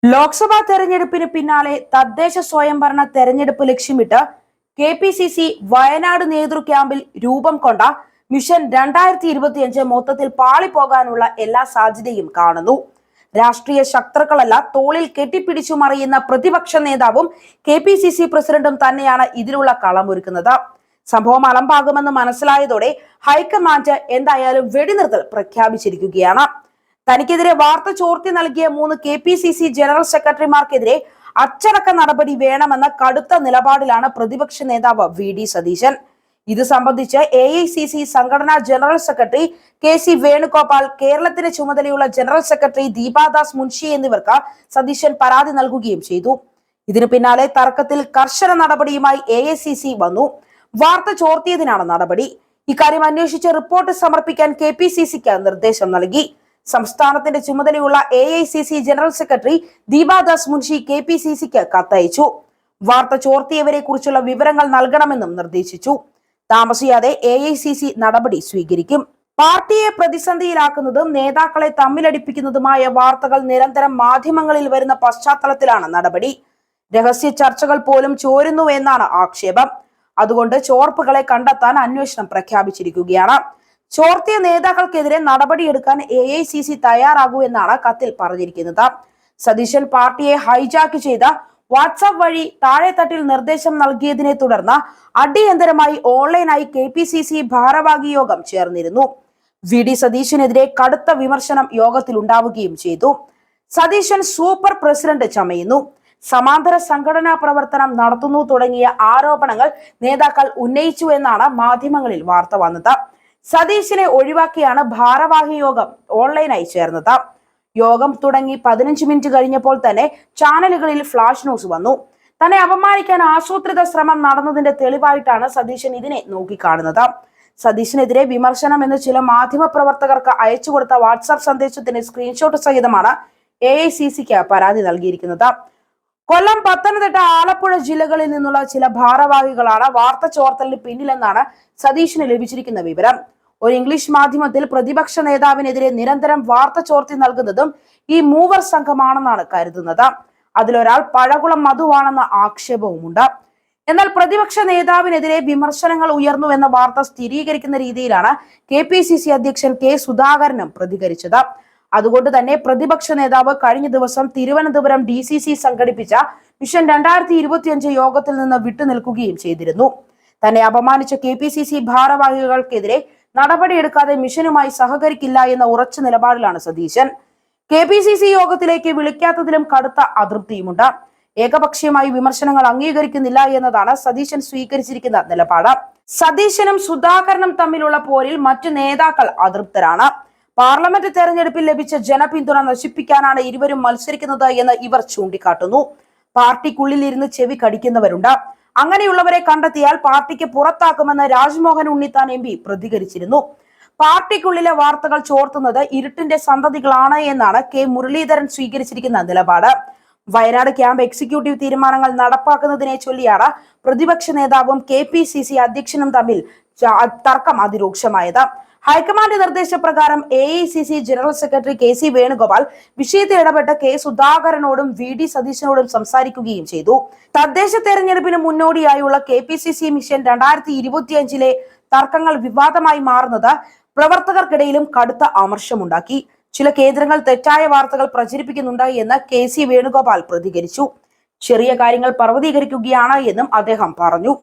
ലോക്സഭാ തെരഞ്ഞെടുപ്പിന് പിന്നാലെ തദ്ദേശ സ്വയംഭരണ തെരഞ്ഞെടുപ്പ് ലക്ഷ്യമിട്ട് KPCC വയനാട് നേതൃ ക്യാമ്പിൽ രൂപം കൊണ്ട മിഷൻ 2025 മൊത്തത്തിൽ പാളിപ്പോകാനുള്ള എല്ലാ സാധ്യതയും കാണുന്നു. രാഷ്ട്രീയ ശത്രുക്കളല്ല, തോളിൽ കെട്ടിപ്പിടിച്ചു മറിയുന്ന പ്രതിപക്ഷ നേതാവും KPCC പ്രസിഡന്റും തന്നെയാണ് ഇതിനുള്ള കളമൊരുക്കുന്നത്. സംഭവം അലമ്പാകുമെന്ന് മനസ്സിലായതോടെ ഹൈക്കമാൻഡ് എന്തായാലും വെടിനിർത്തൽ പ്രഖ്യാപിച്ചിരിക്കുകയാണ്. തനിക്കെതിരെ വാർത്ത ചോർത്തി നൽകിയ 3 KPCC ജനറൽ സെക്രട്ടറിമാർക്കെതിരെ അച്ചടക്ക നടപടി വേണമെന്ന കടുത്ത നിലപാടിലാണ് പ്രതിപക്ഷ നേതാവ് VD സതീശൻ. ഇത് സംബന്ധിച്ച് AICC സംഘടനാ ജനറൽ സെക്രട്ടറി KC വേണുഗോപാൽ, കേരളത്തിന് ചുമതലയുള്ള ജനറൽ സെക്രട്ടറി ദീപാദാസ് മുൻഷി എന്നിവർക്ക് സതീശൻ പരാതി നൽകുകയും ചെയ്തു. ഇതിനു പിന്നാലെ തർക്കത്തിൽ കർശന നടപടിയുമായി AICC വന്നു. വാർത്ത ചോർത്തിയതിനാണ് നടപടി. ഇക്കാര്യം അന്വേഷിച്ച് റിപ്പോർട്ട് സമർപ്പിക്കാൻ KPCCക്ക് നിർദ്ദേശം നൽകി. സംസ്ഥാനത്തിന്റെ ചുമതലയുള്ള AICC general secretary Deepa Das Munshi KPCCക്ക് കത്തയച്ചു. വാർത്ത ചോർത്തിയവരെ കുറിച്ചുള്ള വിവരങ്ങൾ നൽകണമെന്നും നിർദ്ദേശിച്ചു. താമസിയാതെ AICC നടപടി സ്വീകരിക്കും. പാർട്ടിയെ പ്രതിസന്ധിയിലാക്കുന്നതും നേതാക്കളെ തമ്മിലടിപ്പിക്കുന്നതുമായ വാർത്തകൾ നിരന്തരം മാധ്യമങ്ങളിൽ വരുന്ന പശ്ചാത്തലത്തിലാണ് നടപടി. രഹസ്യ ചർച്ചകൾ പോലും ചോരുന്നു എന്നാണ് ആക്ഷേപം. അതുകൊണ്ട് ചോർപ്പുകളെ കണ്ടെത്താൻ അന്വേഷണം പ്രഖ്യാപിച്ചിരിക്കുകയാണ്. ചോർത്തിയ നേതാക്കൾക്കെതിരെ നടപടിയെടുക്കാൻ AICC തയ്യാറാകൂ എന്നാണ് കത്തിൽ പറഞ്ഞിരിക്കുന്നത്. സതീശൻ പാർട്ടിയെ ഹൈജാക്ക് ചെയ്ത വാട്സാപ്പ് വഴി താഴെത്തട്ടിൽ നിർദ്ദേശം നൽകിയതിനെ തുടർന്ന് അടിയന്തരമായി ഓൺലൈനായി KPCC ഭാരവാഹി യോഗം ചേർന്നിരുന്നു. VD സതീശനെതിരെ കടുത്ത വിമർശനം യോഗത്തിൽ ഉണ്ടാവുകയും ചെയ്തു. സതീശൻ സൂപ്പർ പ്രസിഡന്റ് ചമയുന്നു, സമാന്തര സംഘടനാ പ്രവർത്തനം നടത്തുന്നു തുടങ്ങിയ ആരോപണങ്ങൾ നേതാക്കൾ ഉന്നയിച്ചു എന്നാണ് മാധ്യമങ്ങളിൽ വാർത്ത വന്നത്. സതീശനെ ഒഴിവാക്കിയാണ് ഭാരവാഹി യോഗം ഓൺലൈനായി ചേർന്നത്. യോഗം തുടങ്ങി 15 മിനിറ്റ് കഴിഞ്ഞപ്പോൾ തന്നെ ചാനലുകളിൽ ഫ്ലാഷ് ന്യൂസ് വന്നു. തന്നെ അപമാനിക്കാൻ ആസൂത്രിത ശ്രമം നടന്നതിന്റെ തെളിവായിട്ടാണ് സതീശൻ ഇതിനെ നോക്കിക്കാണുന്നത്. സതീശനെതിരെ വിമർശനം എന്ന് ചില മാധ്യമ പ്രവർത്തകർക്ക് അയച്ചു കൊടുത്ത വാട്സാപ്പ് സന്ദേശത്തിന്റെ സ്ക്രീൻഷോട്ട് സഹിതമാണ് AICCക്ക് പരാതി നൽകിയിരിക്കുന്നത്. കൊല്ലം, പത്തനംതിട്ട, ആലപ്പുഴ ജില്ലകളിൽ നിന്നുള്ള ചില ഭാരവാഹികളാണ് വാർത്ത ചോർത്തലിന് പിന്നിലെന്നാണ് സതീശന് ലഭിച്ചിരിക്കുന്ന വിവരം. ഒരു ഇംഗ്ലീഷ് മാധ്യമത്തിൽ പ്രതിപക്ഷ നേതാവിനെതിരെ നിരന്തരം വാർത്ത ചോർത്തി നൽകുന്നതും ഈ മൂവർ സംഘമാണെന്നാണ് കരുതുന്നത്. അതിലൊരാൾ പഴകുളം മധുവാണെന്ന ആക്ഷേപവുമുണ്ട്. എന്നാൽ പ്രതിപക്ഷ നേതാവിനെതിരെ വിമർശനങ്ങൾ ഉയർന്നു എന്ന വാർത്ത സ്ഥിരീകരിക്കുന്ന രീതിയിലാണ് KPCC അധ്യക്ഷൻ K സുധാകരനും പ്രതികരിച്ചത്. അതുകൊണ്ട് തന്നെ പ്രതിപക്ഷ നേതാവ് കഴിഞ്ഞ ദിവസം തിരുവനന്തപുരം DCC സംഘടിപ്പിച്ച മിഷൻ 2025 യോഗത്തിൽ നിന്ന് വിട്ടുനിൽക്കുകയും ചെയ്തിരുന്നു. തന്നെ അപമാനിച്ച KPCC ഭാരവാഹികൾക്കെതിരെ നടപടിയെടുക്കാതെ മിഷനുമായി സഹകരിക്കില്ല എന്ന ഉറച്ച നിലപാടിലാണ് സതീശൻ. KPCC യോഗത്തിലേക്ക് വിളിക്കാത്തതിലും കടുത്ത അതൃപ്തിയുമുണ്ട്. ഏകപക്ഷീയമായി വിമർശനങ്ങൾ അംഗീകരിക്കുന്നില്ല എന്നതാണ് സതീശൻ സ്വീകരിച്ചിരിക്കുന്ന നിലപാട്. സതീശനും സുധാകരനും തമ്മിലുള്ള പോരിൽ മറ്റു നേതാക്കൾ അതൃപ്തരാണ്. പാർലമെന്റ് തെരഞ്ഞെടുപ്പിൽ ലഭിച്ച ജനപിന്തുണ നശിപ്പിക്കാനാണ് ഇരുവരും മത്സരിക്കുന്നത് എന്ന് ഇവർ ചൂണ്ടിക്കാട്ടുന്നു. പാർട്ടിക്കുള്ളിൽ ഇരുന്ന് ചെവി കടിക്കുന്നവരുണ്ട്. അങ്ങനെയുള്ളവരെ കണ്ടെത്തിയാൽ പാർട്ടിക്ക് പുറത്താക്കുമെന്ന് രാജ്മോഹൻ ഉണ്ണിത്താൻ MP പ്രതികരിച്ചിരുന്നു. പാർട്ടിക്കുള്ളിലെ വാർത്തകൾ ചോർത്തുന്നത് ഇരുട്ടിന്റെ സന്തതികളാണ് എന്നാണ് K മുരളീധരൻ സ്വീകരിച്ചിരിക്കുന്ന നിലപാട്. വയനാട് ക്യാമ്പ് എക്സിക്യൂട്ടീവ് തീരുമാനങ്ങൾ നടപ്പാക്കുന്നതിനെ ചൊല്ലിയാണ് പ്രതിപക്ഷ നേതാവും KPCC അധ്യക്ഷനും തമ്മിൽ തർക്കം അതിരൂക്ഷമായത്. ഹൈക്കമാൻഡ് നിർദ്ദേശപ്രകാരം AICC general secretary KC Venugopal വിഷയത്തിൽ ഇടപെട്ട് K സുധാകരനോടും VD സതീശനോടും സംസാരിക്കുകയും ചെയ്തു. തദ്ദേശ തെരഞ്ഞെടുപ്പിന് മുന്നോടിയായുള്ള KPCC മിഷൻ 2025 തർക്കങ്ങൾ വിവാദമായി മാറുന്നത് പ്രവർത്തകർക്കിടയിലും കടുത്ത അമർഷമുണ്ടാക്കി. ചില കേന്ദ്രങ്ങൾ തെറ്റായ വാർത്തകൾ പ്രചരിപ്പിക്കുന്നുണ്ട് എന്ന് KC വേണുഗോപാൽ പ്രതികരിച്ചു. ചെറിയ കാര്യങ്ങൾ പർവ്വതീകരിക്കുകയാണ് എന്നും അദ്ദേഹം പറഞ്ഞു.